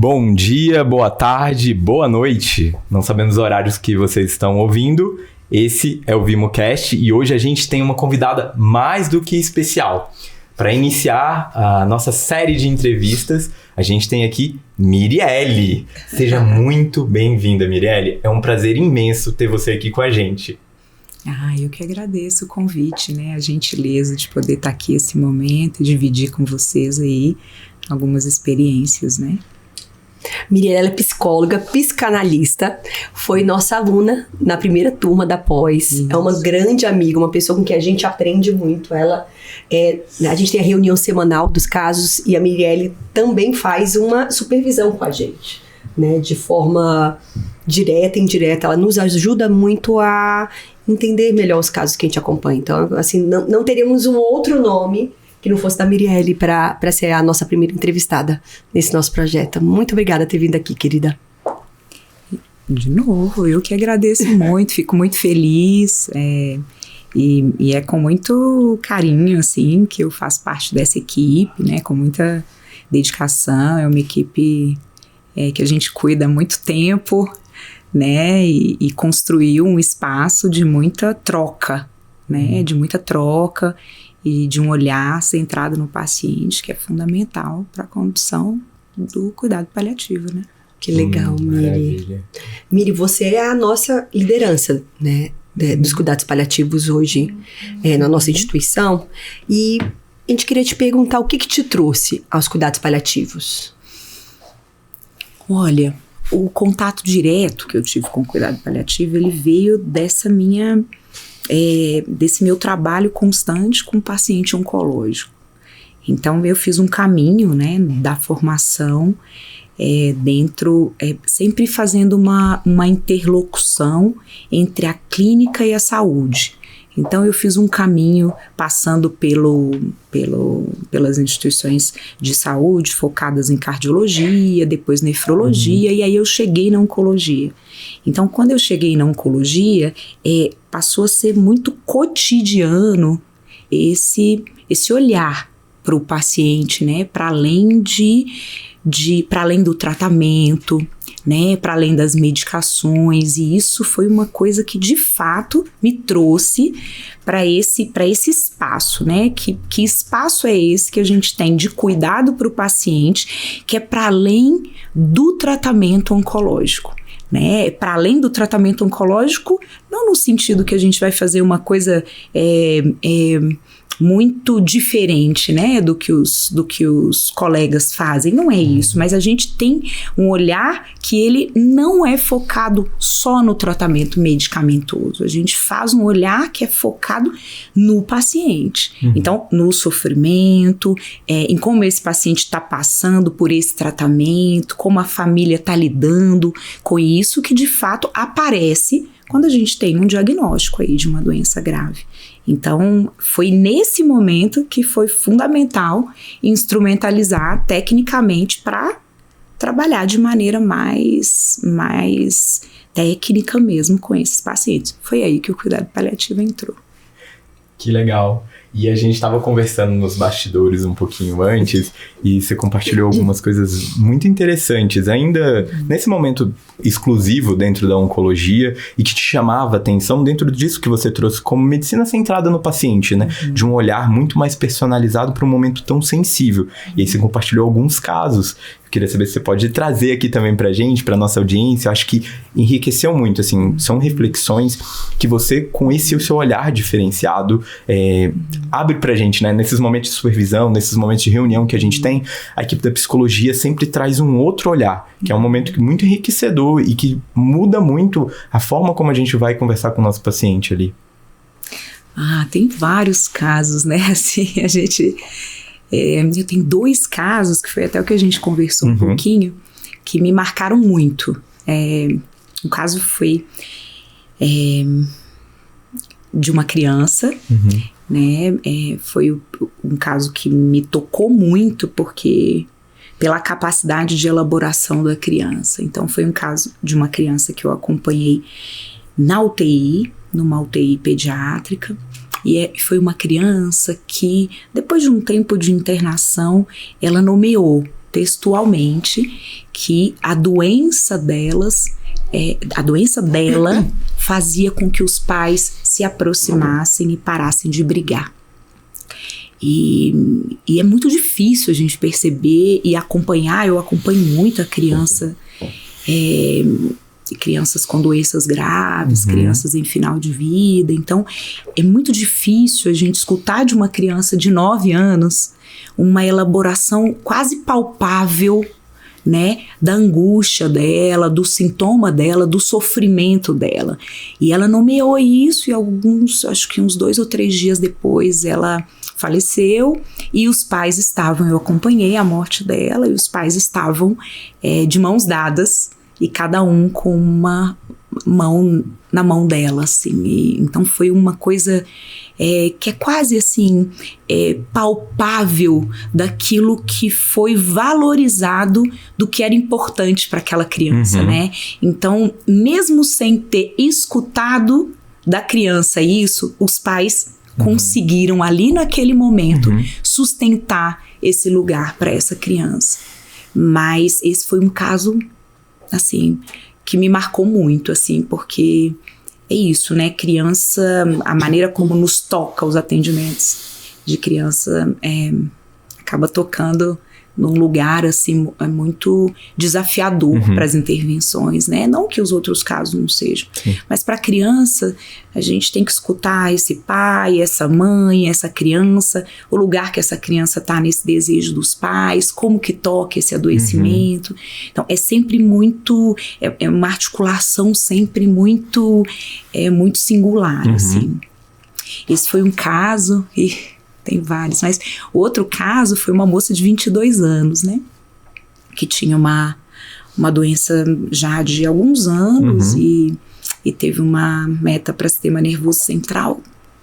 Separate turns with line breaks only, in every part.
Bom dia, boa tarde, boa noite. Não sabemos os horários que vocês estão ouvindo. Esse é o VimoCast e hoje a gente tem uma convidada mais do que especial. Para iniciar a nossa série de entrevistas, a gente tem aqui Mirielle. Seja muito bem-vinda, Mirielle. É um prazer imenso ter você aqui com a gente.
Eu que agradeço o convite, né? A gentileza de poder estar aqui esse momento e dividir com vocês aí algumas experiências, né?
Mirielle é psicóloga, psicanalista, foi nossa aluna na primeira turma da pós. Isso. É uma grande amiga, uma pessoa com quem a gente aprende muito. A gente tem a reunião semanal dos casos e a Mirielle também faz uma supervisão com a gente, né? De forma direta e indireta, ela nos ajuda muito a entender melhor os casos que a gente acompanha. Então, assim, não teríamos um outro nome que não fosse da Mirielle para ser a nossa primeira entrevistada nesse nosso projeto. Muito obrigada por ter vindo aqui, querida.
De novo, eu que agradeço muito, fico muito feliz, e é com muito carinho, assim, que eu faço parte dessa equipe, né, com muita dedicação. É uma equipe que a gente cuida há muito tempo, né, e construiu um espaço de muita troca, né, de muita troca, e de um olhar centrado no paciente, que é fundamental para a condução do cuidado paliativo, né?
Que legal, Miri. Miri, você é a nossa liderança, né, dos cuidados paliativos hoje na nossa instituição. E a gente queria te perguntar o que te trouxe aos cuidados paliativos?
Olha, o contato direto que eu tive com o cuidado paliativo, ele veio desse meu trabalho constante com o paciente oncológico. Então, eu fiz um caminho, né, da formação sempre fazendo uma interlocução entre a clínica e a saúde. Então, eu fiz um caminho passando pelas instituições de saúde focadas em cardiologia, depois nefrologia, e aí eu cheguei na oncologia. Então, quando eu cheguei na oncologia, passou a ser muito cotidiano esse olhar para o paciente, né, para além para além do tratamento, né, para além das medicações, e isso foi uma coisa que de fato me trouxe para esse espaço, né, que espaço é esse que a gente tem de cuidado para o paciente, que é para além do tratamento oncológico, né, para além do tratamento oncológico, não no sentido que a gente vai fazer uma coisa muito diferente, né, do que os colegas fazem, não é isso, mas a gente tem um olhar que ele não é focado só no tratamento medicamentoso, a gente faz um olhar que é focado no paciente, então no sofrimento, em como esse paciente está passando por esse tratamento, como a família está lidando com isso, que de fato aparece quando a gente tem um diagnóstico aí de uma doença grave. Então, foi nesse momento que foi fundamental instrumentalizar tecnicamente para trabalhar de maneira mais técnica mesmo com esses pacientes. Foi aí que o cuidado paliativo entrou.
Que legal. E a gente estava conversando nos bastidores um pouquinho antes e você compartilhou algumas coisas muito interessantes, ainda nesse momento exclusivo dentro da oncologia e que te chamava a atenção dentro disso que você trouxe como medicina centrada no paciente, né? De um olhar muito mais personalizado para um momento tão sensível. E aí você compartilhou alguns casos. Eu queria saber se você pode trazer aqui também pra gente, pra nossa audiência. Eu acho que enriqueceu muito, assim, são reflexões que você, com esse seu olhar diferenciado, abre pra gente, né? Nesses momentos de supervisão, nesses momentos de reunião que a gente tem, a equipe da psicologia sempre traz um outro olhar, que é um momento muito enriquecedor e que muda muito a forma como a gente vai conversar com o nosso paciente ali.
Tem vários casos, né? Assim, a gente... eu tenho 2 casos, que foi até o que a gente conversou um pouquinho, que me marcaram muito. Um caso foi de uma criança, né? Foi um caso que me tocou muito, porque pela capacidade de elaboração da criança. Então, foi um caso de uma criança que eu acompanhei na UTI, numa UTI pediátrica, e foi uma criança que, depois de um tempo de internação, ela nomeou textualmente que a doença dela fazia com que os pais se aproximassem e parassem de brigar. E é muito difícil a gente perceber e acompanhar. Eu acompanho muito a criança, crianças com doenças graves, crianças em final de vida. Então, é muito difícil a gente escutar de uma criança de 9 anos uma elaboração quase palpável, né, da angústia dela, do sintoma dela, do sofrimento dela. E ela nomeou isso e acho que uns 2 ou 3 dias depois ela faleceu e os pais estavam, eu acompanhei a morte dela e os pais estavam de mãos dadas e cada um com uma mão na mão dela, assim. E, então foi uma coisa que é quase assim palpável daquilo que foi valorizado, do que era importante para aquela criança, né? Então, mesmo sem ter escutado da criança isso, os pais conseguiram ali naquele momento sustentar esse lugar para essa criança. Mas esse foi um caso, assim, que me marcou muito, assim, porque é isso, né? Criança, a maneira como nos toca os atendimentos de criança acaba tocando num lugar, assim, muito desafiador para as intervenções, né? Não que os outros casos não sejam, mas para a criança, a gente tem que escutar esse pai, essa mãe, essa criança, o lugar que essa criança está nesse desejo dos pais, como que toca esse adoecimento. Então, é sempre muito, é uma articulação sempre muito singular, assim. Esse foi um caso, e tem vários, mas outro caso foi uma moça de 22 anos, né? Que tinha uma doença já de alguns anos e teve uma meta para sistema nervoso central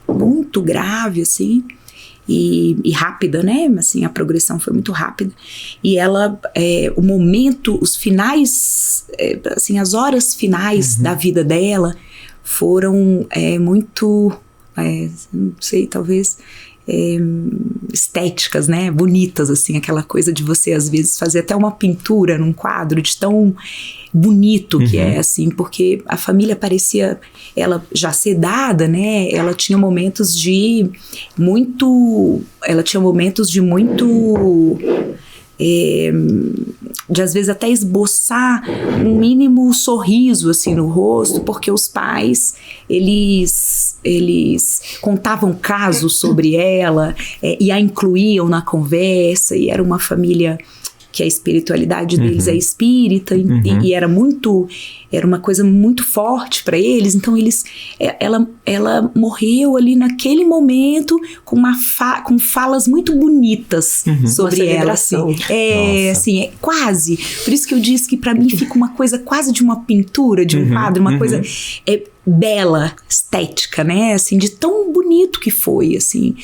muito grave, assim, e rápida, né? Assim, a progressão foi muito rápida. E ela, o momento, os finais, assim, as horas finais da vida dela foram muito, não sei, talvez estéticas, né, bonitas, assim, aquela coisa de você às vezes fazer até uma pintura num quadro de tão bonito que é, assim, porque a família parecia, ela já sedada, né, ela tinha momentos de muito de às vezes até esboçar um mínimo sorriso assim no rosto, porque os pais eles contavam casos sobre ela e a incluíam na conversa, e era uma família que a espiritualidade deles é espírita, e era uma coisa muito forte para eles. Então ela morreu ali naquele momento com falas muito bonitas sobre ela, assim. Assim, quase. Por isso que eu disse que para mim fica uma coisa quase de uma pintura, de um quadro, uma coisa bela, estética, né? Assim, de tão bonito que foi, assim.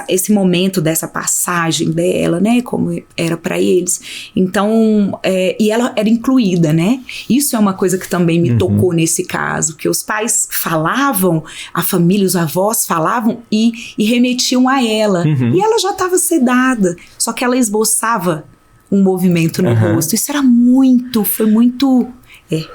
Esse momento dessa passagem dela, né? Como era para eles. Então, e ela era incluída, né? Isso é uma coisa que também me tocou nesse caso, que os pais falavam, a família, os avós falavam e remetiam a ela. E ela já estava sedada, só que ela esboçava um movimento no rosto. Isso foi muito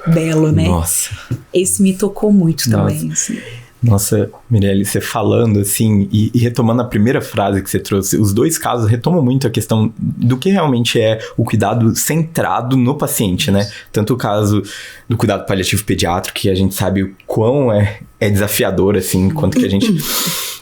belo, né?
Nossa.
Esse me tocou muito também, assim.
Nossa, Mirelle, você falando assim, e retomando a primeira frase que você trouxe, os dois casos retomam muito a questão do que realmente é o cuidado centrado no paciente, né? Tanto o caso do cuidado paliativo pediátrico, que a gente sabe o quão é desafiador, assim, quanto que a gente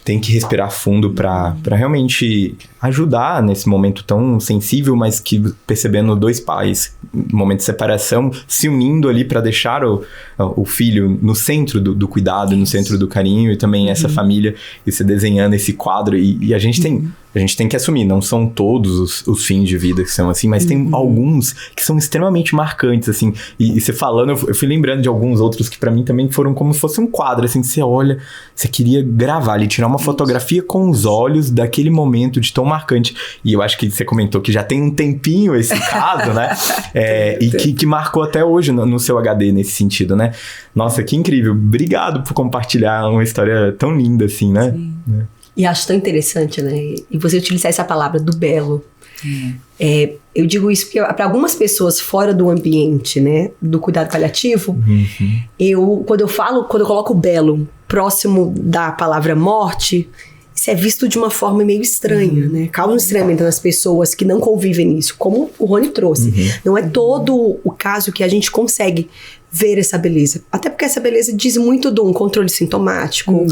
tem que respirar fundo para realmente ajudar nesse momento tão sensível, mas que percebendo dois pais, no momento de separação, se unindo ali para deixar o filho no centro do cuidado, no centro do carinho, e também essa família, e você desenhando esse quadro, e a gente tem que assumir, não são todos os fins de vida que são assim, mas tem alguns que são extremamente marcantes, assim, e você falando, eu fui lembrando de alguns outros que para mim também foram como se fosse um quadro, assim, que você olha, você queria gravar ali, tirar uma fotografia com os olhos daquele momento de tão marcante, e eu acho que você comentou que já tem um tempinho esse caso, né, e que marcou até hoje no seu HD nesse sentido, né. Nossa, que incrível, obrigado por compartilhar uma história tão linda assim, né.
E acho tão interessante, né? E você utilizar essa palavra do belo. Eu digo isso porque para algumas pessoas fora do ambiente, né, do cuidado paliativo, quando eu coloco o belo próximo da palavra morte, isso é visto de uma forma meio estranha, né? Causa um estranhamento nas pessoas que não convivem nisso, como o Rony trouxe. Não é todo o caso que a gente consegue ver essa beleza. Até porque essa beleza diz muito de um controle sintomático,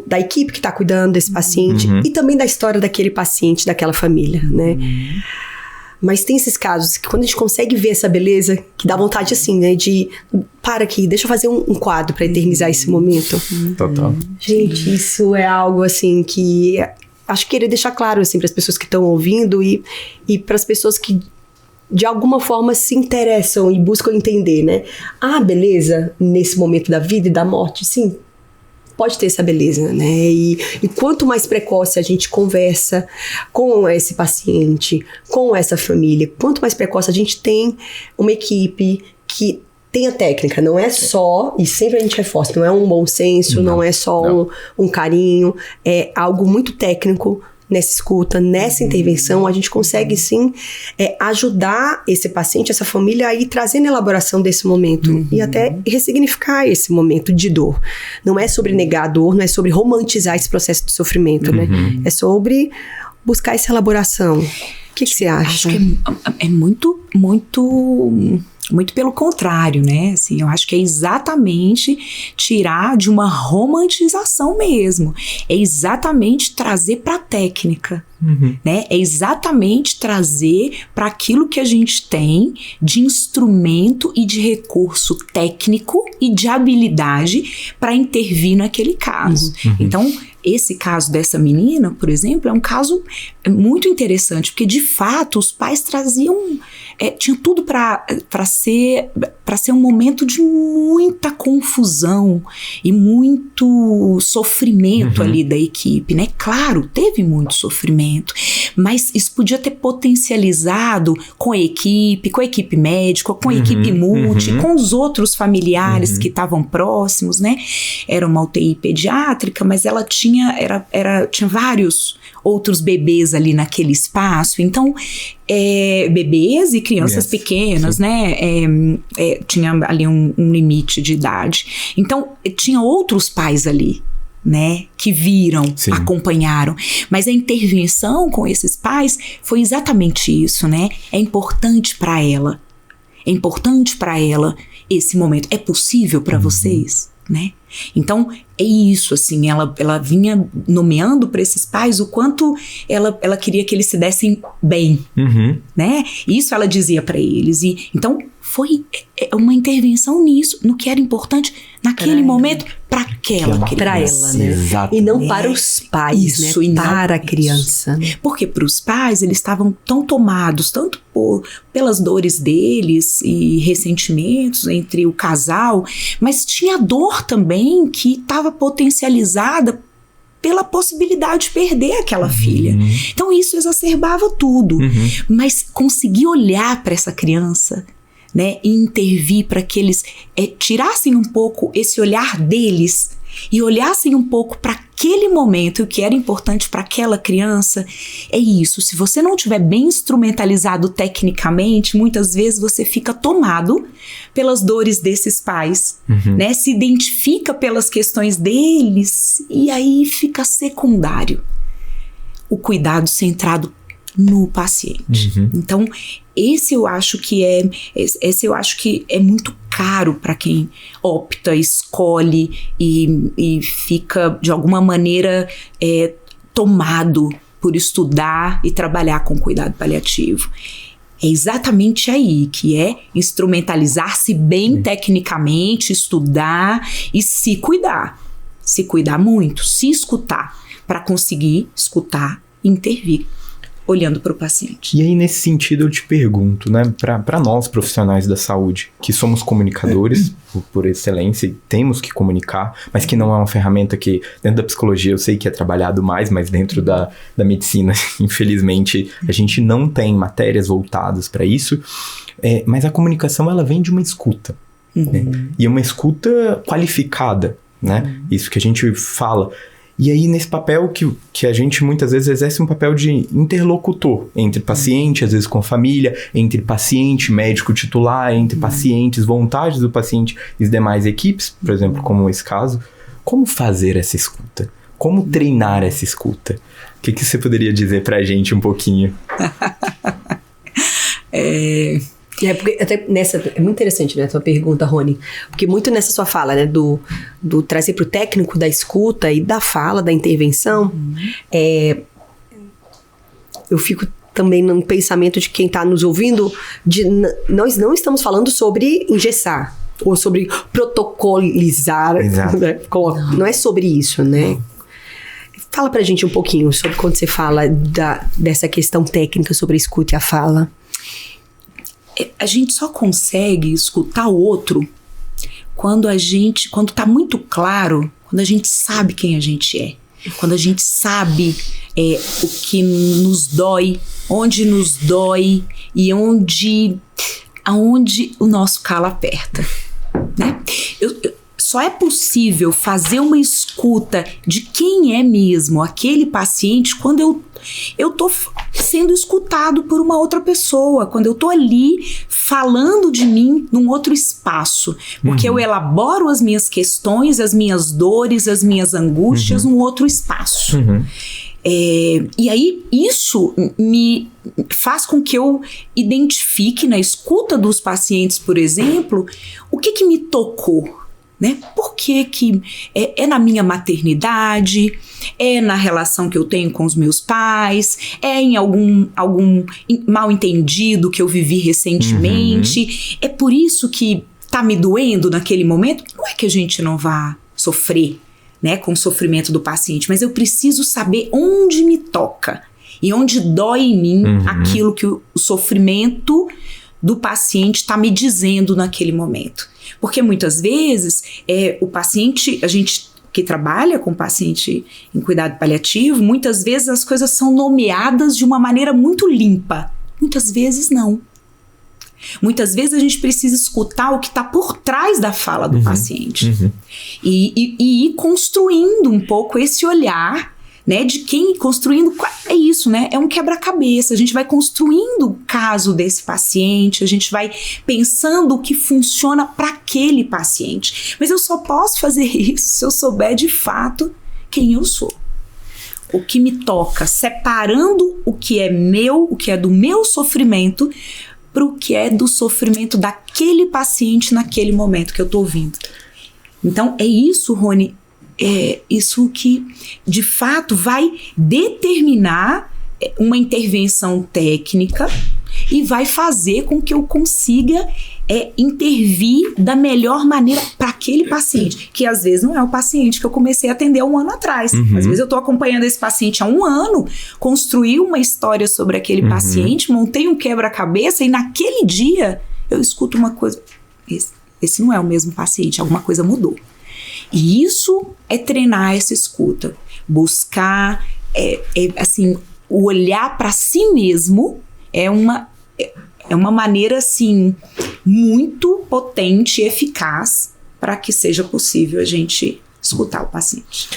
da equipe que está cuidando desse paciente e também da história daquele paciente, daquela família, né? Mas tem esses casos que quando a gente consegue ver essa beleza, que dá vontade assim, né? De, para aqui, deixa eu fazer um quadro para eternizar esse momento.
Total.
Gente, isso é algo assim que acho que queria deixar claro assim para as pessoas que estão ouvindo e para as pessoas que de alguma forma se interessam e buscam entender, né? Beleza, nesse momento da vida e da morte, sim, pode ter essa beleza, né? E quanto mais precoce a gente conversa com esse paciente, com essa família, quanto mais precoce a gente tem uma equipe que tenha técnica, não é só, e sempre a gente reforça, não é um bom senso, não é só um carinho, é algo muito técnico. Nessa escuta, nessa intervenção, a gente consegue sim ajudar esse paciente, essa família a ir trazendo a elaboração desse momento e até ressignificar esse momento de dor. Não é sobre negar a dor, não é sobre romantizar esse processo de sofrimento, né? É sobre buscar essa elaboração. O que você acha?
Acho que é muito pelo contrário, né? Assim, eu acho que é exatamente tirar de uma romantização mesmo. É exatamente trazer para a técnica. Né? É exatamente trazer para aquilo que a gente tem de instrumento e de recurso técnico e de habilidade para intervir naquele caso. Então, esse caso dessa menina, por exemplo, é um caso muito interessante, porque de fato os pais traziam, tinha tudo para ser um momento de muita confusão e muito sofrimento ali da equipe, né? Claro, teve muito sofrimento, mas isso podia ter potencializado com a equipe médica, com a equipe multi, com os outros familiares que estavam próximos, né? Era uma UTI pediátrica, mas ela tinha vários outros bebês ali naquele espaço, então bebês e crianças pequenas, né? Tinha ali um limite de idade, então tinha outros pais ali, né, que viram, acompanharam, mas a intervenção com esses pais foi exatamente isso, né? É importante para ela esse momento. É possível para vocês, né? Então é isso, assim, ela vinha nomeando para esses pais o quanto ela queria que eles se dessem bem, né? Isso ela dizia para eles, e então foi uma intervenção nisso, no que era importante naquele momento para aquela criança.
Para ela, né?
Exato.
E não para os pais, isso, né? Para a criança.
Porque para os pais, eles estavam tão tomados, tanto pelas dores deles e ressentimentos entre o casal, mas tinha dor também que estava potencializada pela possibilidade de perder aquela filha. Então isso exacerbava tudo. Mas conseguir olhar para essa criança, né, e intervir para que eles tirassem um pouco esse olhar deles e olhassem um pouco para aquele momento, o que era importante para aquela criança, é isso. Se você não estiver bem instrumentalizado tecnicamente, muitas vezes você fica tomado pelas dores desses pais, né? Se identifica pelas questões deles e aí fica secundário o cuidado centrado no paciente. Então, esse eu acho que é muito caro para quem opta, escolhe e fica de alguma maneira tomado por estudar e trabalhar com cuidado paliativo. É exatamente aí que é instrumentalizar-se bem tecnicamente, estudar e se cuidar muito, se escutar, para conseguir escutar e intervir olhando para o paciente.
E aí, nesse sentido, eu te pergunto, né, para nós profissionais da saúde, que somos comunicadores por excelência e temos que comunicar, mas que não é uma ferramenta que, dentro da psicologia, eu sei que é trabalhado mais, mas dentro da medicina, infelizmente, a gente não tem matérias voltadas para isso, mas a comunicação, ela vem de uma escuta, né? E uma escuta qualificada, né? Isso que a gente fala. E aí, nesse papel que a gente muitas vezes exerce um papel de interlocutor entre paciente, às vezes com a família, entre paciente, médico titular, entre pacientes, vontades do paciente e as demais equipes, por exemplo, como esse caso. Como fazer essa escuta? Como treinar essa escuta? O que você poderia dizer pra gente um pouquinho?
Porque até nessa, é muito interessante, né, a tua pergunta, Rony, porque muito nessa sua fala, né, do trazer pro técnico da escuta e da fala, da intervenção, eu fico também no pensamento de quem tá nos ouvindo, nós não estamos falando sobre engessar, ou sobre protocolizar, né? Não é sobre isso, né? Fala pra gente um pouquinho sobre quando você fala dessa questão técnica sobre a escuta e a fala.
A gente só consegue escutar o outro quando tá muito claro, quando a gente sabe quem a gente é, quando a gente sabe o que nos dói, onde nos dói e aonde o nosso calo aperta, né? Só é possível fazer uma escuta de quem é mesmo aquele paciente quando eu tô sendo escutado por uma outra pessoa, quando eu tô ali falando de mim num outro espaço, porque eu elaboro as minhas questões, as minhas dores, as minhas angústias num outro espaço. E aí isso me faz com que eu identifique na escuta dos pacientes, por exemplo, o que me tocou, né? Por que é na minha maternidade, é na relação que eu tenho com os meus pais, é em algum mal entendido que eu vivi recentemente, é por isso que tá me doendo naquele momento. Não é que a gente não vá sofrer, né, com o sofrimento do paciente, mas eu preciso saber onde me toca e onde dói em mim aquilo que o sofrimento do paciente está me dizendo naquele momento. Porque muitas vezes o paciente, a gente que trabalha com paciente em cuidado paliativo, muitas vezes as coisas são nomeadas de uma maneira muito limpa. Muitas vezes não. Muitas vezes a gente precisa escutar o que está por trás da fala do paciente. E ir construindo um pouco esse olhar, né, de quem construindo, é isso, né, é um quebra-cabeça, a gente vai construindo o caso desse paciente, a gente vai pensando o que funciona para aquele paciente, mas eu só posso fazer isso se eu souber de fato quem eu sou, o que me toca, separando o que é meu, o que é do meu sofrimento, para o que é do sofrimento daquele paciente naquele momento que eu tô ouvindo. Então é isso, Rony, isso que de fato vai determinar uma intervenção técnica e vai fazer com que eu consiga intervir da melhor maneira para aquele paciente, que às vezes não é o paciente que eu comecei a atender 1 ano atrás. Às vezes eu estou acompanhando esse paciente há 1 ano, construí uma história sobre aquele paciente, montei um quebra-cabeça e naquele dia eu escuto uma coisa, esse não é o mesmo paciente, alguma coisa mudou. E isso é treinar essa escuta, buscar, assim, o olhar para si mesmo é uma maneira, assim, muito potente e eficaz para que seja possível a gente escutar o paciente.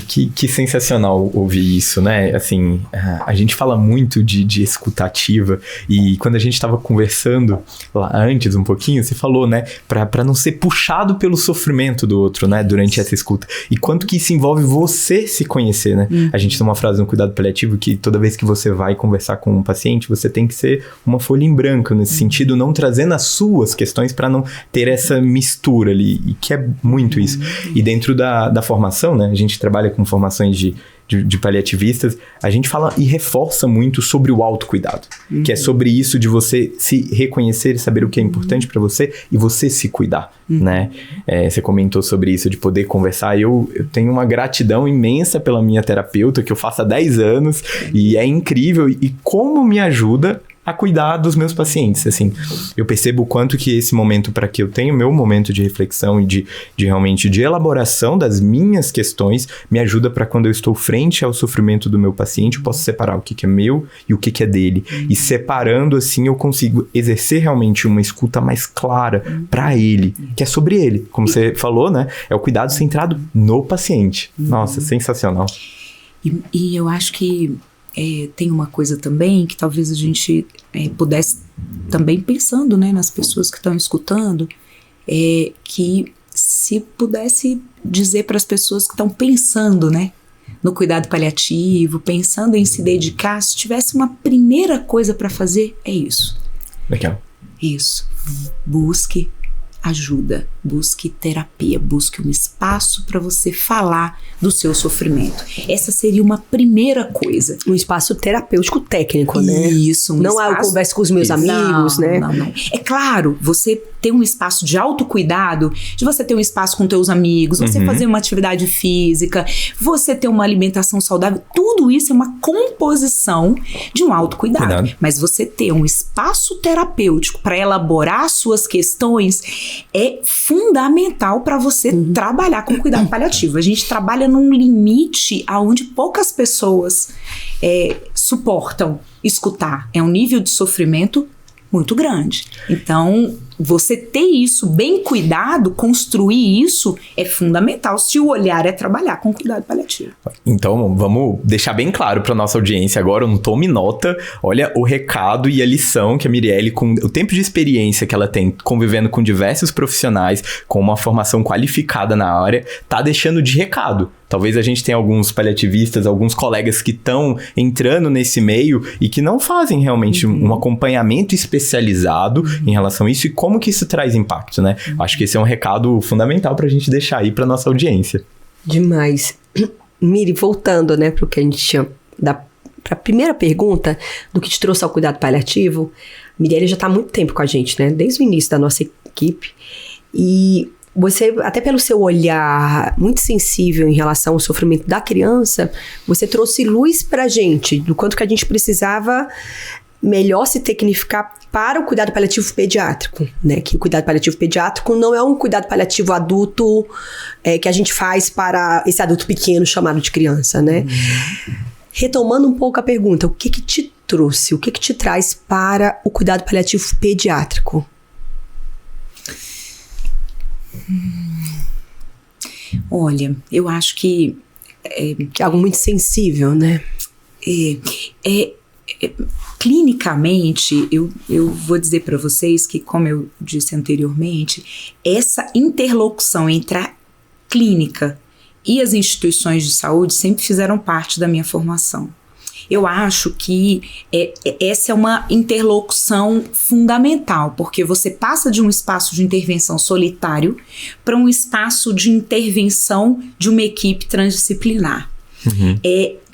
Que sensacional ouvir isso, né? Assim, a gente fala muito de escutativa e quando a gente estava conversando lá antes um pouquinho, você falou, né? Pra não ser puxado pelo sofrimento do outro, né? Durante essa escuta. E quanto que isso envolve você se conhecer, né? A gente tem uma frase no cuidado paliativo que toda vez que você vai conversar com um paciente, você tem que ser uma folha em branco, nesse sentido, não trazendo as suas questões para não ter essa mistura ali, e que é muito isso. E dentro da formação, né? A gente trabalha com formações de paliativistas, a gente fala e reforça muito sobre o autocuidado, que é sobre isso de você se reconhecer e saber o que é importante para você e você se cuidar, né? Você comentou sobre isso de poder conversar, eu tenho uma gratidão imensa pela minha terapeuta, que eu faço há 10 anos, e é incrível, e como me ajuda a cuidar dos meus pacientes, assim. Eu percebo o quanto que esse momento, para que eu tenha o meu momento de reflexão e de realmente de elaboração das minhas questões, me ajuda para quando eu estou frente ao sofrimento do meu paciente, eu posso separar o que é meu e o que é dele. E separando, assim, eu consigo exercer realmente uma escuta mais clara para ele, que é sobre ele. Como você falou, né? É o cuidado centrado no paciente. Nossa, sensacional.
E eu acho que tem uma coisa também que talvez a gente pudesse também pensando, né, nas pessoas que estão escutando, que se pudesse dizer para as pessoas que estão pensando, né, no cuidado paliativo, pensando em se dedicar, se tivesse uma primeira coisa para fazer, é isso.
Legal.
Isso. Busque ajuda, busque terapia, busque um espaço para você falar do seu sofrimento. Essa seria uma primeira coisa.
Um espaço terapêutico técnico, né?
Isso.
Não eu converso com os meus amigos, né?
Não. É claro, você ter um espaço de autocuidado, de você ter um espaço com teus amigos, você fazer uma atividade física, você ter uma alimentação saudável, tudo isso é uma composição de um autocuidado. Mas você ter um espaço terapêutico para elaborar suas questões é fundamental para você trabalhar com cuidado paliativo. A gente trabalha num limite aonde poucas pessoas suportam escutar. É um nível de sofrimento muito grande. Então, você ter isso bem cuidado, construir isso, é fundamental se o olhar é trabalhar com cuidado paliativo.
Então, vamos deixar bem claro para nossa audiência agora, um tome nota, olha o recado e a lição que a Mirelle, com o tempo de experiência que ela tem, convivendo com diversos profissionais, com uma formação qualificada na área, tá deixando de recado. Talvez a gente tenha alguns paliativistas, alguns colegas que estão entrando nesse meio e que não fazem realmente um acompanhamento especializado em relação a isso e como que isso traz impacto, né? Acho que esse é um recado fundamental pra gente deixar aí pra nossa audiência.
Demais. Miri, voltando, né, pro que a gente tinha, pra primeira pergunta do que te trouxe ao cuidado paliativo, Mirelle já tá há muito tempo com a gente, né? Desde o início da nossa equipe. E você, até pelo seu olhar muito sensível em relação ao sofrimento da criança, você trouxe luz pra gente do quanto que a gente precisava melhor se tecnificar para o cuidado paliativo pediátrico, né? Que o cuidado paliativo pediátrico não é um cuidado paliativo adulto que a gente faz para esse adulto pequeno chamado de criança, né? Retomando um pouco a pergunta, o que te trouxe, o que te traz para o cuidado paliativo pediátrico?
Olha, eu acho que
é algo muito sensível, né?
Clinicamente, eu vou dizer para vocês que, como eu disse anteriormente, essa interlocução entre a clínica e as instituições de saúde sempre fizeram parte da minha formação. Eu acho que essa é uma interlocução fundamental, porque você passa de um espaço de intervenção solitário para um espaço de intervenção de uma equipe transdisciplinar.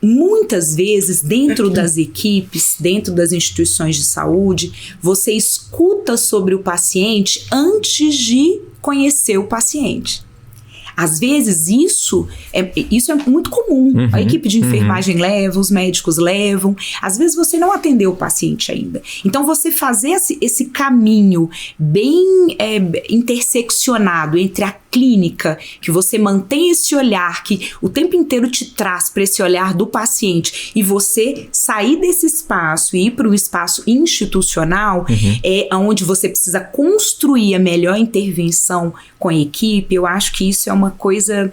Muitas vezes, dentro das equipes, dentro das instituições de saúde, você escuta sobre o paciente antes de conhecer o paciente. Às vezes isso é muito comum. A equipe de enfermagem leva, os médicos levam. Às vezes você não atendeu o paciente ainda. Então você fazer esse caminho bem interseccionado entre a clínica, que você mantém esse olhar que o tempo inteiro te traz para esse olhar do paciente, e você sair desse espaço e ir para um espaço institucional, onde você precisa construir a melhor intervenção com a equipe. Eu acho que isso é uma coisa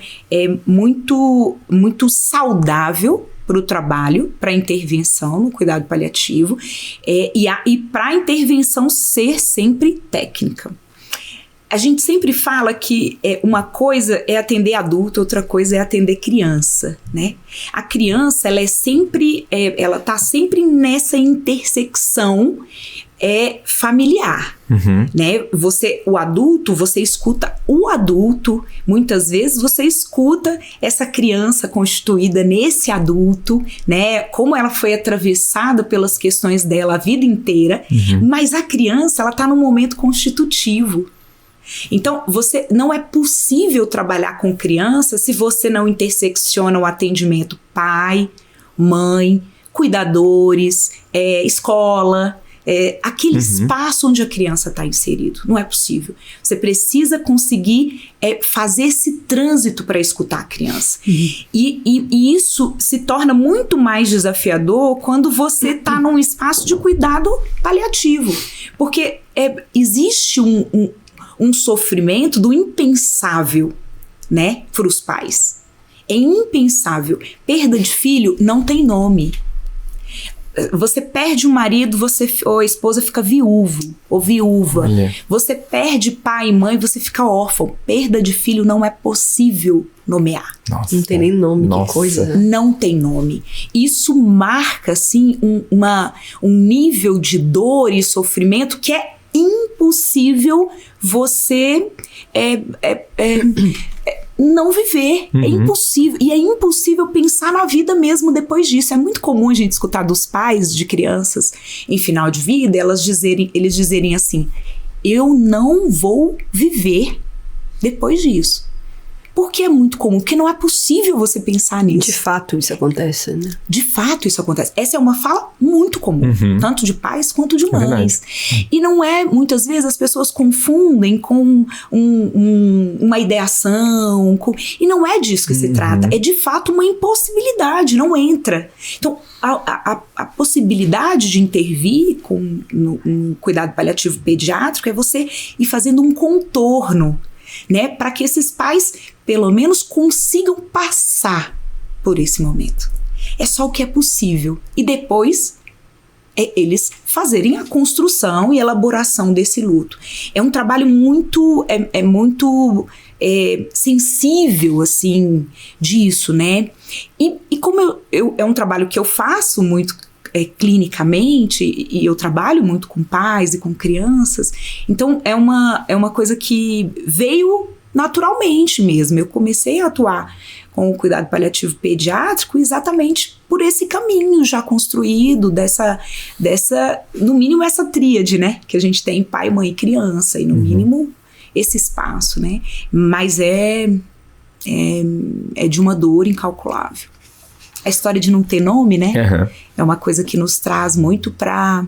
muito, muito saudável para o trabalho, para a intervenção no cuidado paliativo, e para a intervenção ser sempre técnica. A gente sempre fala que uma coisa é atender adulto, outra coisa é atender criança, né? A criança, ela tá sempre nessa intersecção familiar, né? O adulto, você escuta o adulto, muitas vezes você escuta essa criança constituída nesse adulto, né? Como ela foi atravessada pelas questões dela a vida inteira, mas a criança, ela tá num momento constitutivo. Então, não é possível trabalhar com criança se você não intersecciona o atendimento pai, mãe, cuidadores, escola, aquele espaço onde a criança está inserido. Não é possível. Você precisa conseguir fazer esse trânsito para escutar a criança. E isso se torna muito mais desafiador quando você está num espaço de cuidado paliativo. Porque existe um sofrimento do impensável, né, para os pais. É impensável. Perda de filho não tem nome. Você perde um marido, ou a esposa fica viúvo ou viúva.
Olha.
Você perde pai e mãe, você fica órfão. Perda de filho não é possível nomear.
Nossa.
Não tem nem nome,
Nossa.
que coisa. Né?
Não tem nome. Isso marca, assim, um nível de dor e sofrimento que é impossível você não viver. É impossível. E é impossível pensar na vida mesmo depois disso. É muito comum a gente escutar dos pais de crianças em final de vida, eles dizerem assim: eu não vou viver depois disso. Porque é muito comum, porque não é possível você pensar nisso.
De fato isso acontece, né?
De fato isso acontece. Essa é uma fala muito comum, tanto de pais quanto de mães. E não é, muitas vezes as pessoas confundem com uma ideação, e não é disso que se trata. É de fato uma impossibilidade, não entra. Então, a possibilidade de intervir no cuidado paliativo pediátrico é você ir fazendo um contorno, né, para que esses pais pelo menos consigam passar por esse momento. É só o que é possível. E depois eles fazerem a construção e elaboração desse luto. É um trabalho muito sensível, assim, disso, né? E como é um trabalho que eu faço muito clinicamente, e eu trabalho muito com pais e com crianças, então é uma coisa que veio naturalmente mesmo. Eu comecei a atuar com o cuidado paliativo pediátrico exatamente por esse caminho já construído dessa no mínimo essa tríade, né, que a gente tem pai, mãe e criança, e no mínimo esse espaço, né, mas é de uma dor incalculável. A história de não ter nome, né, é uma coisa que nos traz muito a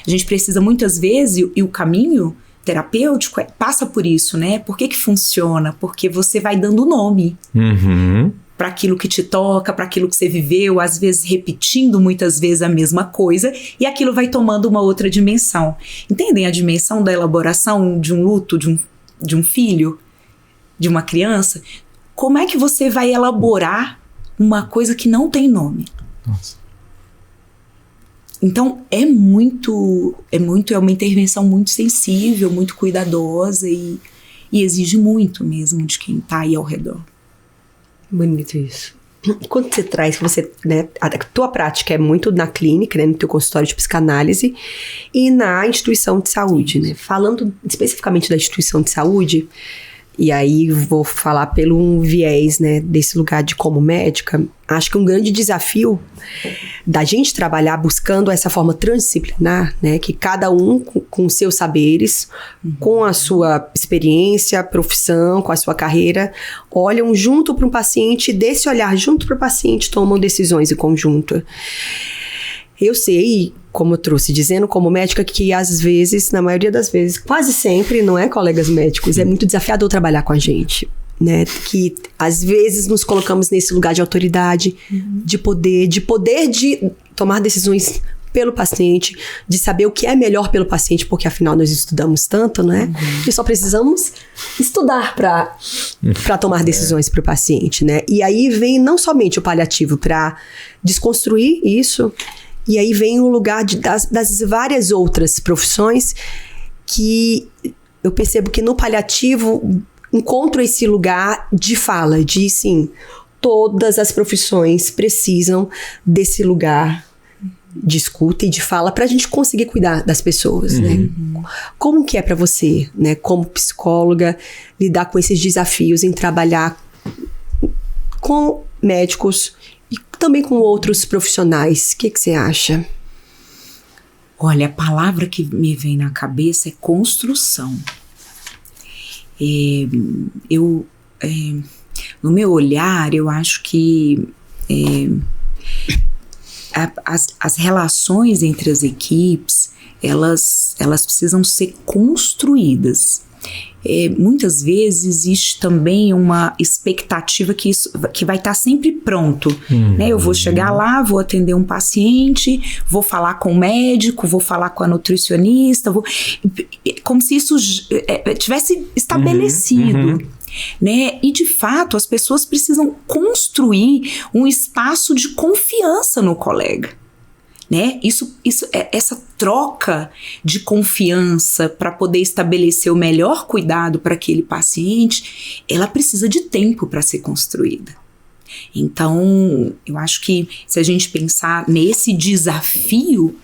gente precisa muitas vezes, e o caminho terapêutico passa por isso, né? Por que funciona? Porque você vai dando nome para aquilo que te toca, para aquilo que você viveu, às vezes repetindo muitas vezes a mesma coisa, e aquilo vai tomando uma outra dimensão. Entendem a dimensão da elaboração de um luto de um filho, de uma criança? Como é que você vai elaborar uma coisa que não tem nome?
Nossa.
Então é uma intervenção muito sensível, muito cuidadosa e exige muito mesmo de quem está aí ao redor.
Bonito isso. Quando você traz, né, a tua prática é muito na clínica, né, no teu consultório de psicanálise e na instituição de saúde, né? Falando especificamente da instituição de saúde, e aí vou falar pelo um viés, né, desse lugar de como médica, acho que um grande desafio da gente trabalhar buscando essa forma transdisciplinar, né, que cada um com seus saberes, com a sua experiência, profissão, com a sua carreira, olham junto para um paciente, desse olhar junto para o paciente tomam decisões em conjunto. Eu sei, como eu trouxe, dizendo como médica, que às vezes, na maioria das vezes, quase sempre, não é, colegas médicos, é muito desafiador trabalhar com a gente, né? Que às vezes nos colocamos nesse lugar de autoridade, de poder de tomar decisões pelo paciente, de saber o que é melhor pelo paciente, porque afinal nós estudamos tanto, né? E só precisamos estudar para tomar decisões para o paciente, né? E aí vem não somente o paliativo para desconstruir isso. E aí vem o lugar das várias outras profissões que eu percebo que no paliativo encontro esse lugar de fala, de sim, todas as profissões precisam desse lugar de escuta e de fala para a gente conseguir cuidar das pessoas, né? Como que é para você, né, como psicóloga, lidar com esses desafios em trabalhar com médicos e também com outros profissionais? O que você acha?
Olha, a palavra que me vem na cabeça é construção. No meu olhar, eu acho que as relações entre as equipes, elas precisam ser construídas. Muitas vezes existe também uma expectativa que vai estar sempre pronto, né? Eu vou chegar lá, vou atender um paciente, vou falar com o médico, vou falar com a nutricionista, como se isso tivesse estabelecido. Né? E de fato as pessoas precisam construir um espaço de confiança no colega, né? Essa troca de confiança para poder estabelecer o melhor cuidado para aquele paciente, ela precisa de tempo para ser construída. Então, eu acho que se a gente pensar nesse desafio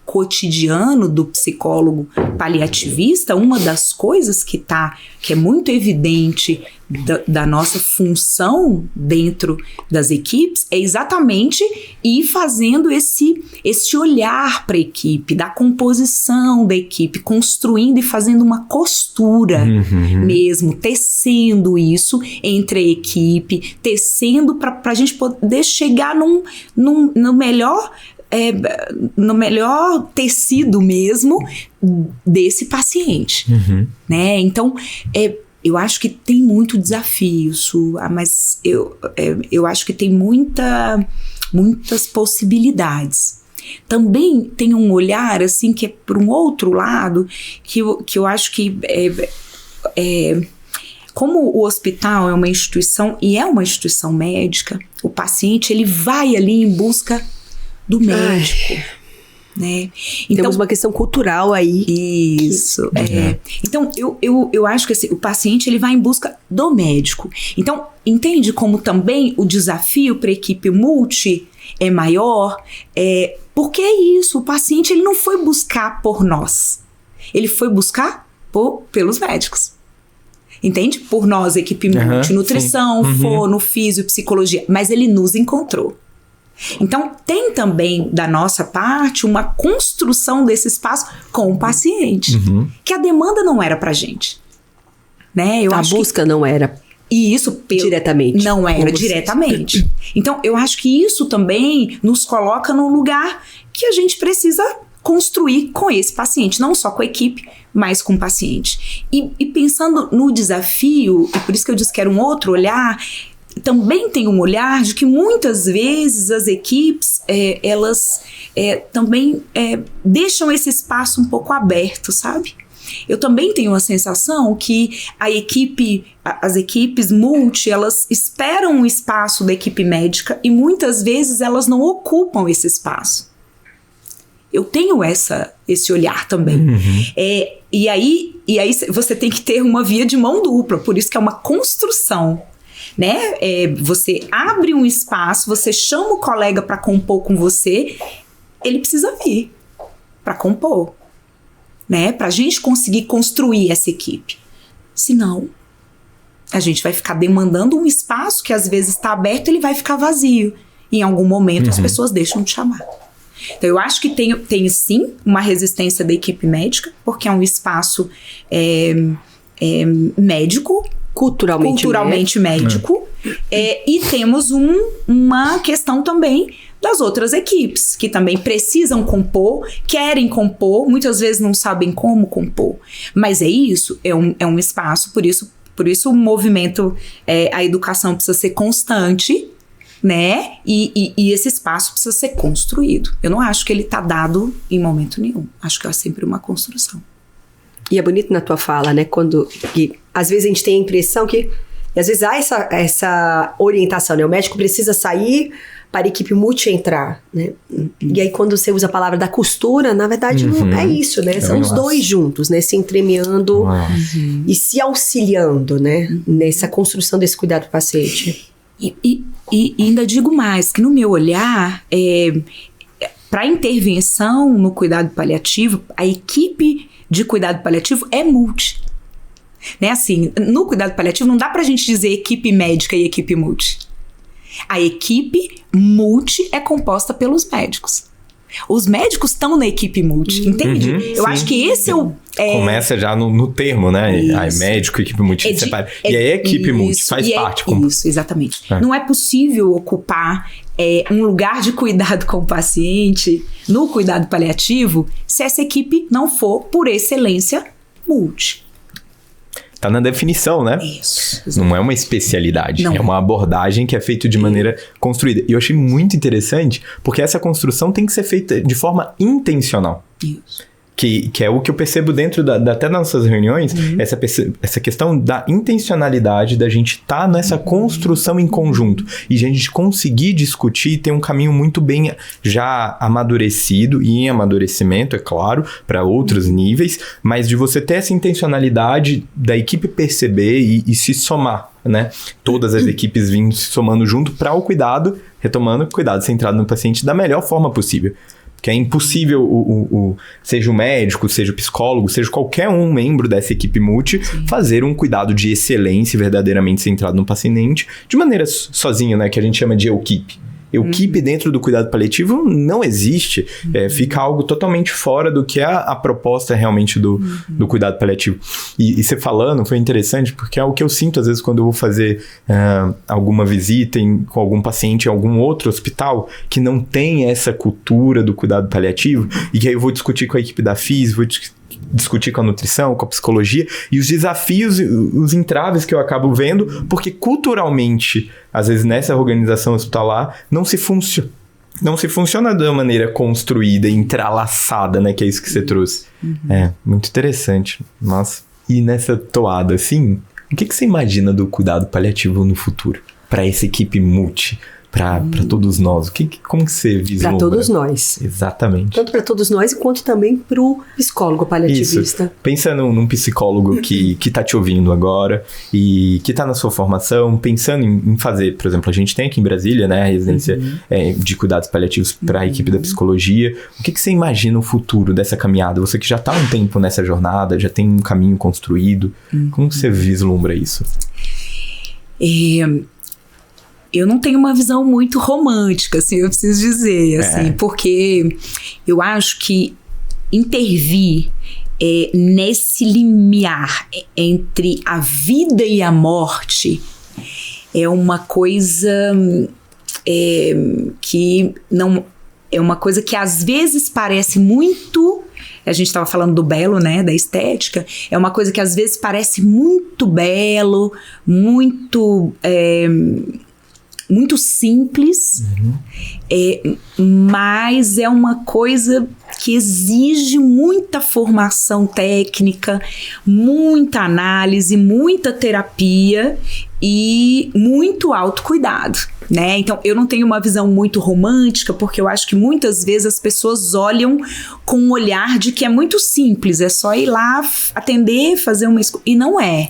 cotidiano do psicólogo paliativista, uma das coisas que é muito evidente da nossa função dentro das equipes é exatamente ir fazendo esse olhar para a equipe, da composição da equipe, construindo e fazendo uma costura mesmo, tecendo isso entre a equipe, tecendo para a gente poder chegar no melhor tecido mesmo desse paciente, né? Então, eu acho que tem muito desafio, mas eu acho que tem muitas possibilidades. Também tem um olhar, assim, que é por um outro lado, que eu acho que como o hospital é uma instituição, e é uma instituição médica, o paciente, ele vai ali em busca do médico, né? Então,
temos uma questão cultural aí.
Isso, Então, eu acho que assim, o paciente, ele vai em busca do médico. Então, entende como também o desafio para a equipe multi é maior? Porque é isso, o paciente, ele não foi buscar por nós. Ele foi buscar pelos médicos. Entende? Por nós, equipe multi, nutrição, fono, físio, psicologia. Mas ele nos encontrou. Então, tem também, da nossa parte, uma construção desse espaço com o paciente, que a demanda não era pra gente, né?
A busca não era diretamente.
Não era diretamente. Então, eu acho que isso também nos coloca num lugar que a gente precisa construir com esse paciente, não só com a equipe, mas com o paciente. E pensando no desafio, e por isso que eu disse que era um outro olhar, também tem um olhar de que muitas vezes as equipes, elas também deixam esse espaço um pouco aberto, sabe? Eu também tenho a sensação que as equipes multi, elas esperam um espaço da equipe médica e muitas vezes elas não ocupam esse espaço. Eu tenho esse olhar também. E aí você tem que ter uma via de mão dupla, por isso que é uma construção. Né? Você abre um espaço, você chama o colega para compor com você, ele precisa vir para compor, né? Para a gente conseguir construir essa equipe. Senão, a gente vai ficar demandando um espaço que às vezes está aberto, ele vai ficar vazio. E em algum momento as pessoas deixam de chamar. Então, eu acho que tem sim uma resistência da equipe médica, porque é um espaço médico, culturalmente médico. E temos uma questão também das outras equipes, que também precisam compor, querem compor, muitas vezes não sabem como compor. Mas isso, é um espaço, por isso o movimento, a educação precisa ser constante, né? E esse espaço precisa ser construído. Eu não acho que ele está dado em momento nenhum. Acho que é sempre uma construção.
E é bonito na tua fala, né? Que às vezes a gente tem a impressão que às vezes há essa orientação, né? O médico precisa sair para a equipe multi entrar, né? E aí quando você usa a palavra da costura, na verdade não é isso, né? São os dois juntos, né? Se entremeando e se auxiliando, né? Nessa construção desse cuidado do paciente.
E ainda digo mais, que no meu olhar, para intervenção no cuidado paliativo, a equipe de cuidado paliativo é multi. Né? Assim, no cuidado paliativo não dá pra gente dizer equipe médica e equipe multi. A equipe multi é composta pelos médicos. Os médicos estão na equipe multi, entende? Eu acho que esse é o...
Começa já no termo, né? Aí, médico, equipe multi, separa. E aí a equipe multi faz parte.
Isso, exatamente. Não é possível ocupar um lugar de cuidado com o paciente no cuidado paliativo se essa equipe não for, por excelência, multi.
Tá na definição, né?
Isso.
Não é uma especialidade,
Não.
É uma abordagem que é feita de maneira construída. E eu achei muito interessante, porque essa construção tem que ser feita de forma intencional.
Isso.
Que é o que eu percebo dentro até das nossas reuniões, essa questão da intencionalidade da gente estar nessa construção em conjunto. E a gente conseguir discutir, ter um caminho muito bem já amadurecido e em amadurecimento, é claro, para outros níveis, mas de você ter essa intencionalidade da equipe perceber e se somar, né? Todas as equipes vindo se somando junto para o cuidado, retomando o cuidado centrado no paciente da melhor forma possível. Porque é impossível, seja o médico, seja o psicólogo, seja qualquer um membro dessa equipe multi, fazer um cuidado de excelência verdadeiramente centrado no paciente, de maneira sozinho, né? Que a gente chama de equipe. Equipe dentro do cuidado paliativo não existe. Fica algo totalmente fora do que é a proposta realmente do cuidado paliativo. E você falando, foi interessante, porque é o que eu sinto às vezes quando eu vou fazer alguma visita com algum paciente em algum outro hospital que não tem essa cultura do cuidado paliativo, e que aí eu vou discutir com a equipe da FIS, vou discutir com a nutrição, com a psicologia, e os desafios, os entraves que eu acabo vendo, porque culturalmente, às vezes nessa organização hospitalar, não se funciona de uma maneira construída, entrelaçada, né? Que é isso que você trouxe. É, muito interessante. Nossa. E nessa toada, assim, o que você imagina do cuidado paliativo no futuro? Para essa equipe multi? Para todos nós, como que você vislumbra?
Para todos nós.
Exatamente.
Tanto para todos nós, quanto também para o psicólogo paliativista.
Isso. Pensa num psicólogo que tá te ouvindo agora e que tá na sua formação, pensando em fazer, por exemplo, a gente tem aqui em Brasília, né, a residência de cuidados paliativos para a equipe da psicologia. O que você imagina o futuro dessa caminhada? Você que já tá há um tempo nessa jornada, já tem um caminho construído, como você vislumbra isso?
Eu não tenho uma visão muito romântica, assim, eu preciso dizer, assim, porque eu acho que intervir nesse limiar entre a vida e a morte é uma coisa que não... É uma coisa que às vezes parece muito... A gente estava falando do belo, né, da estética. É uma coisa que às vezes parece muito belo, muito simples, mas é uma coisa que exige muita formação técnica, muita análise, muita terapia e muito autocuidado, né? Então, eu não tenho uma visão muito romântica, porque eu acho que muitas vezes as pessoas olham com um olhar de que é muito simples, é só ir lá, atender, fazer uma escolha, e não é.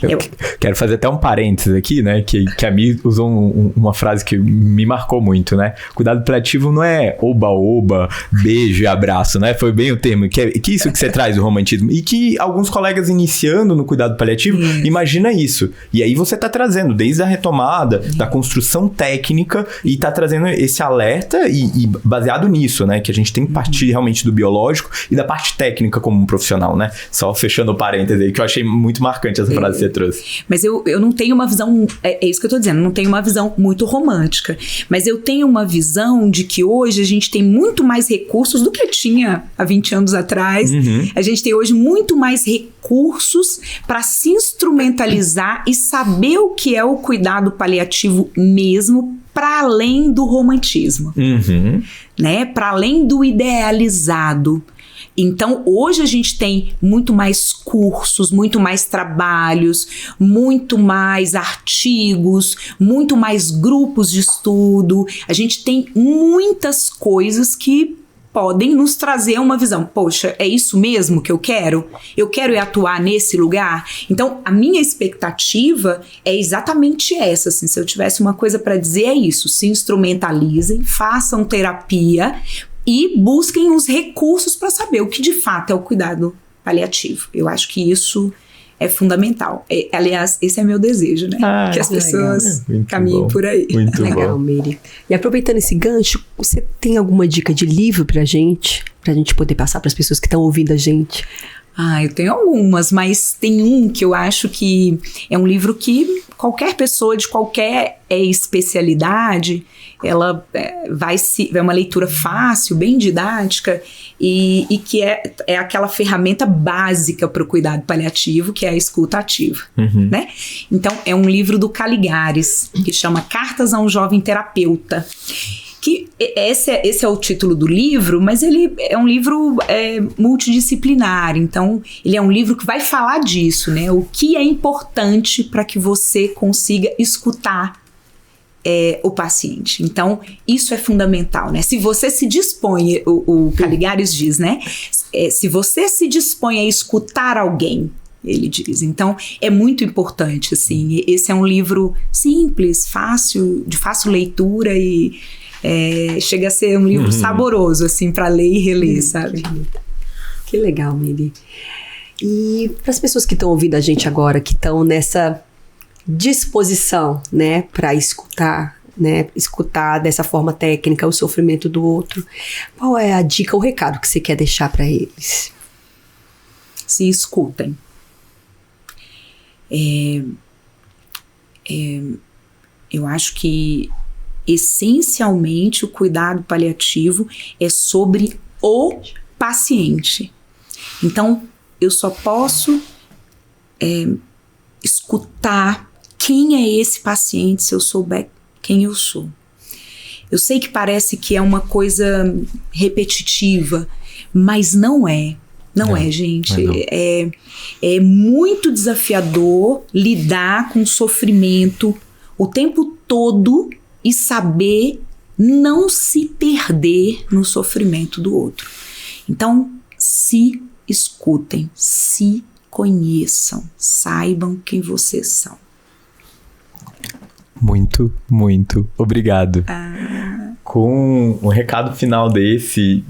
Eu quero fazer até um parênteses aqui, né? Que a Mi usou uma frase que me marcou muito, né? Cuidado paliativo não é oba-oba, beijo e abraço, né? Foi bem o termo. Que isso que você traz, o romantismo. E que alguns colegas iniciando no cuidado paliativo, imagina isso. E aí você tá trazendo desde a retomada, da construção técnica, e tá trazendo esse alerta e baseado nisso, né? Que a gente tem que partir realmente do biológico e da parte técnica como um profissional, né? Só fechando o parênteses aí, que eu achei muito marcante essa frase que você trouxe.
Mas eu não tenho uma visão, é isso que eu tô dizendo, não tenho uma visão muito romântica, mas eu tenho uma visão de que hoje a gente tem muito mais recursos do que tinha há 20 anos atrás. A gente tem hoje muito mais recursos para se instrumentalizar e saber o que é o cuidado paliativo mesmo, para além do romantismo, né? Para além do idealizado. Então, hoje a gente tem muito mais cursos, muito mais trabalhos, muito mais artigos, muito mais grupos de estudo. A gente tem muitas coisas que podem nos trazer uma visão. Poxa, é isso mesmo que eu quero? Eu quero atuar nesse lugar? Então, a minha expectativa é exatamente essa. Assim, se eu tivesse uma coisa para dizer, é isso. Se instrumentalizem, façam terapia, e busquem os recursos para saber o que de fato é o cuidado paliativo. Eu acho que isso é fundamental. Aliás, esse é meu desejo, né? Que as pessoas caminhem por aí.
Muito
legal, Miri. E aproveitando esse gancho, você tem alguma dica de livro pra gente poder passar para as pessoas que estão ouvindo a gente?
Eu tenho algumas, mas tem um que eu acho que é um livro que qualquer pessoa de qualquer especialidade, ela é uma leitura fácil, bem didática, e que é aquela ferramenta básica para o cuidado paliativo, que é a escuta ativa, né? Então, é um livro do Caligares, que chama Cartas a um Jovem Terapeuta. Que esse é o título do livro, mas ele é um livro multidisciplinar, então ele é um livro que vai falar disso, né? O que é importante para que você consiga escutar o paciente. Então, isso é fundamental, né? Se você se dispõe, o Caligares diz, né? Se você se dispõe a escutar alguém, ele diz. Então, é muito importante, assim. Esse é um livro simples, fácil, de fácil leitura e chega a ser um livro saboroso, assim, para ler e reler, sabe?
Que legal, Miri. E para as pessoas que estão ouvindo a gente agora, que estão nessa disposição, né, para escutar, né, escutar dessa forma técnica o sofrimento do outro, qual é a dica, o recado que você quer deixar para eles?
Se escutem. Eu acho que essencialmente o cuidado paliativo é sobre o paciente. Então, eu só posso escutar quem é esse paciente se eu souber quem eu sou. Eu sei que parece que é uma coisa repetitiva, mas não é. Não é, gente. É muito desafiador lidar com sofrimento o tempo todo e saber não se perder no sofrimento do outro. Então, se escutem, se conheçam, saibam quem vocês são.
Muito, muito obrigado. Com um recado final desse,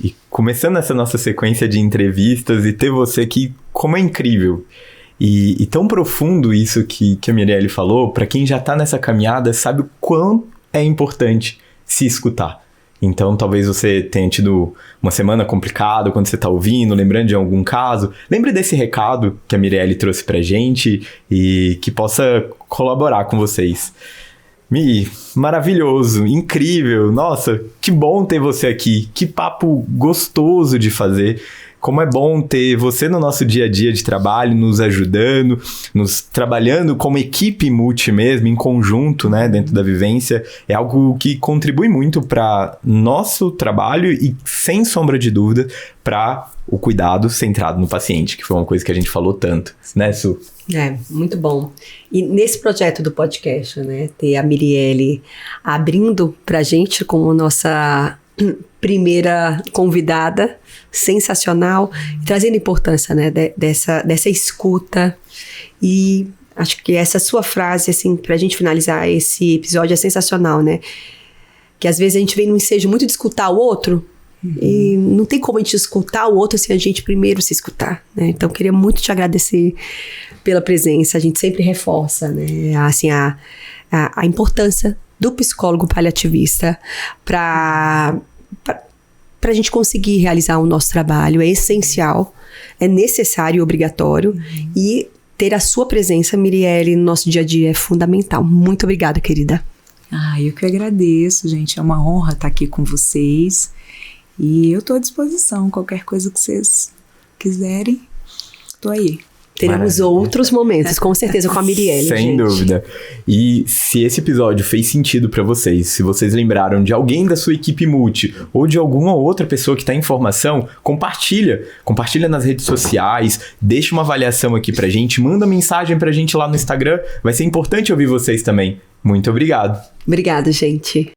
e começando essa nossa sequência de entrevistas e ter você aqui, como é incrível. E tão profundo isso que a Mirelle falou, para quem já tá nessa caminhada, sabe o quão é importante se escutar. Então, talvez você tenha tido uma semana complicada quando você tá ouvindo, lembrando de algum caso. Lembre desse recado que a Mirelle trouxe pra gente e que possa colaborar com vocês. Mi, maravilhoso, incrível, nossa, que bom ter você aqui, que papo gostoso de fazer. Como é bom ter você no nosso dia a dia de trabalho, nos ajudando, nos trabalhando como equipe multi mesmo, em conjunto, né, dentro da vivência. É algo que contribui muito para nosso trabalho e, sem sombra de dúvida, para o cuidado centrado no paciente, que foi uma coisa que a gente falou tanto, né, Su?
Muito bom. E nesse projeto do podcast, né, ter a Mirelle abrindo pra gente como nossa primeira convidada, sensacional, trazendo importância, né, dessa escuta. E acho que essa sua frase, assim, pra gente finalizar esse episódio é sensacional, né? Que às vezes a gente vem num ensejo muito de escutar o outro, e não tem como a gente escutar o outro sem a gente primeiro se escutar, né? Então, eu queria muito te agradecer pela presença. A gente sempre reforça, né, assim, a importância do psicólogo paliativista para a gente conseguir realizar o nosso trabalho. É essencial, é necessário e obrigatório. E ter a sua presença, Mirelle, no nosso dia a dia é fundamental. Muito obrigada, querida.
Eu que agradeço, gente. É uma honra estar aqui com vocês. E eu estou à disposição. Qualquer coisa que vocês quiserem, estou aí.
Teremos outros momentos, com certeza, com a Mirelle.
Sem dúvida. E se esse episódio fez sentido para vocês, se vocês lembraram de alguém da sua equipe multi ou de alguma outra pessoa que tá em formação, compartilha nas redes sociais, deixa uma avaliação aqui pra gente, manda mensagem pra gente lá no Instagram. Vai ser importante ouvir vocês também. Muito obrigado.
Obrigada, gente.